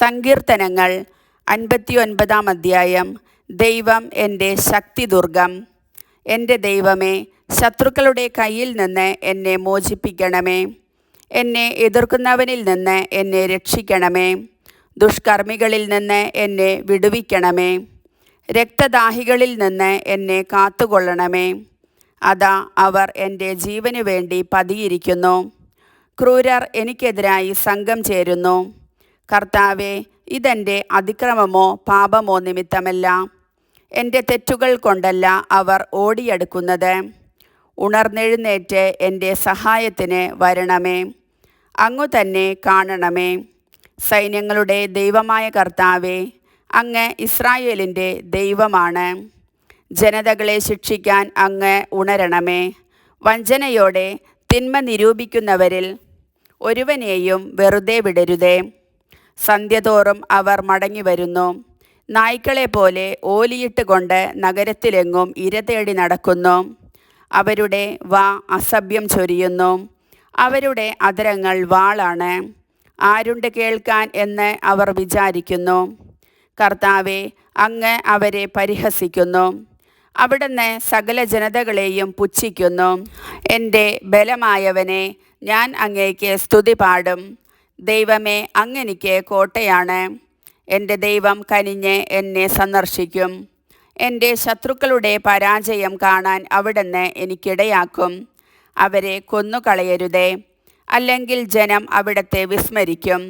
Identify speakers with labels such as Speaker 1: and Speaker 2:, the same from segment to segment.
Speaker 1: സങ്കീർത്തനങ്ങൾ 59 അധ്യായം. ദൈവം എൻ്റെ ശക്തിദുർഗം. എൻ്റെ ദൈവമേ, ശത്രുക്കളുടെ കയ്യിൽ നിന്ന് എന്നെ മോചിപ്പിക്കണമേ. എന്നെ എതിർക്കുന്നവനിൽ നിന്ന് എന്നെ രക്ഷിക്കണമേ. ദുഷ്കർമ്മികളിൽ നിന്ന് എന്നെ വിടുവിക്കണമേ. രക്തദാഹികളിൽ നിന്ന് എന്നെ കാത്തുകൊള്ളണമേ. അതാ അവർ എൻ്റെ ജീവനു വേണ്ടി പതിയിരിക്കുന്നു. ക്രൂരർ എനിക്കെതിരായി സംഘം ചേരുന്നു. കർത്താവേ, ഇതെൻ്റെ അതിക്രമമോ പാപമോ നിമിത്തമല്ല, എൻ്റെ തെറ്റുകൾ കൊണ്ടല്ല അവർ ഓടിയെടുക്കുന്നത്. ഉണർന്നെഴുന്നേറ്റ് എൻ്റെ സഹായത്തിന് വരണമേ. അങ്ങു തന്നെ കാണണമേ. സൈന്യങ്ങളുടെ ദൈവമായ കർത്താവേ, അങ്ങ് ഇസ്രായേലിൻ്റെ ദൈവമാണ്. ജനതകളെ ശിക്ഷിക്കാൻ അങ്ങ് ഉണരണമേ. വഞ്ചനയോടെ തിന്മ നിരൂപിക്കുന്നവരിൽ ഒരുവനെയും വെറുതെ വിടരുതേ. സന്ധ്യതോറും അവർ മടങ്ങി വരുന്നു. നായ്ക്കളെപ്പോലെ ഓലിയിട്ടുകൊണ്ട് നഗരത്തിലെങ്ങും ഇര തേടി നടക്കുന്നു. അവരുടെ വാ അസഭ്യം ചൊരിയുന്നു. അവരുടെ അധരങ്ങൾ വാളാണ്. ആരുണ്ട് കേൾക്കാൻ എന്ന് അവർ വിചാരിക്കുന്നു. കർത്താവേ, അങ്ങ് അവരെ പരിഹസിക്കുന്നു. അവിടുന്ന് സകല ജനതകളെയും പുച്ഛിക്കുന്നു. എൻ്റെ ബലമായവനെ, ഞാൻ അങ്ങേക്ക് സ്തുതി പാടും. ദൈവമേ, അങ്ങെനിക്ക് കോട്ടയാണ്. എൻ്റെ ദൈവം കനിഞ്ഞ് എന്നെ സന്ദർശിക്കും. എൻ്റെ ശത്രുക്കളുടെ പരാജയം കാണാൻ അവിടുന്ന് എനിക്കിടയാക്കും. അവരെ കൊന്നുകളയരുതേ, അല്ലെങ്കിൽ ജനം അവിടുത്തെ വിസ്മരിക്കും.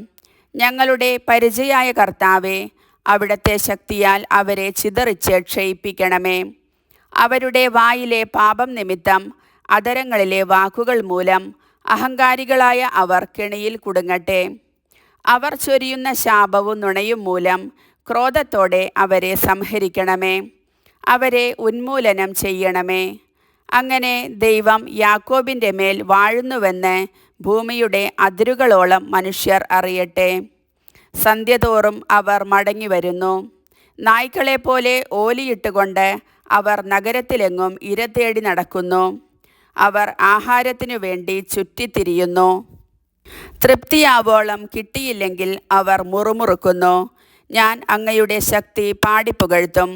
Speaker 1: ഞങ്ങളുടെ പരിചയായ കർത്താവേ, അവിടുത്തെ ശക്തിയാൽ അവരെ ചിതറിച്ച് ക്ഷയിപ്പിക്കണമേ. അവരുടെ വായിലെ പാപം നിമിത്തം, അധരങ്ങളിലെ വാക്കുകൾ മൂലം അഹങ്കാരികളായ അവർ കെണിയിൽ കുടുങ്ങട്ടെ. അവർ ചൊരിയുന്ന ശാപവും നുണയും മൂലം ക്രോധത്തോടെ അവരെ സംഹരിക്കണമേ. അവരെ ഉന്മൂലനം ചെയ്യണമേ. അങ്ങനെ ദൈവം യാക്കോബിൻ്റെ മേൽ വാഴുന്നുവെന്ന് ഭൂമിയുടെ അതിരുകളോളം മനുഷ്യർ അറിയട്ടെ. സന്ധ്യതോറും അവർ മടങ്ങി വരുന്നു. നായ്ക്കളെപ്പോലെ ഓലിയിട്ടുകൊണ്ട് അവർ നഗരത്തിലെങ്ങും ഇര തേടി നടക്കുന്നു. അവർ ആഹാരത്തിനു വേണ്ടി ചുറ്റിത്തിരിയുന്നു. തൃപ്തിയാവോളം കിട്ടിയില്ലെങ്കിൽ അവർ മുറുമുറുക്കുന്നു. ഞാൻ അങ്ങയുടെ ശക്തി പാടിപ്പുകഴ്ത്തും.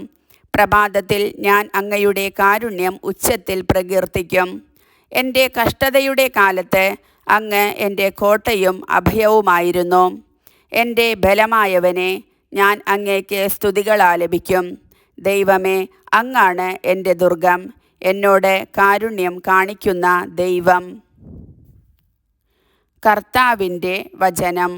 Speaker 1: പ്രഭാതത്തിൽ ഞാൻ അങ്ങയുടെ കാരുണ്യം ഉച്ചത്തിൽ പ്രകീർത്തിക്കും. എൻ്റെ കഷ്ടതയുടെ കാലത്ത് അങ്ങ് എൻ്റെ കോട്ടയും അഭയവുമായിരുന്നു. എൻ്റെ ബലമായവനെ, ഞാൻ അങ്ങേക്ക് സ്തുതികൾ ആലപിക്കും. ദൈവമേ, അങ്ങാണ് എൻ്റെ ദുർഗം, എന്നോട് കാരുണ്യം കാണിക്കുന്ന ദൈവം. കർത്താവിൻ്റെ വചനം.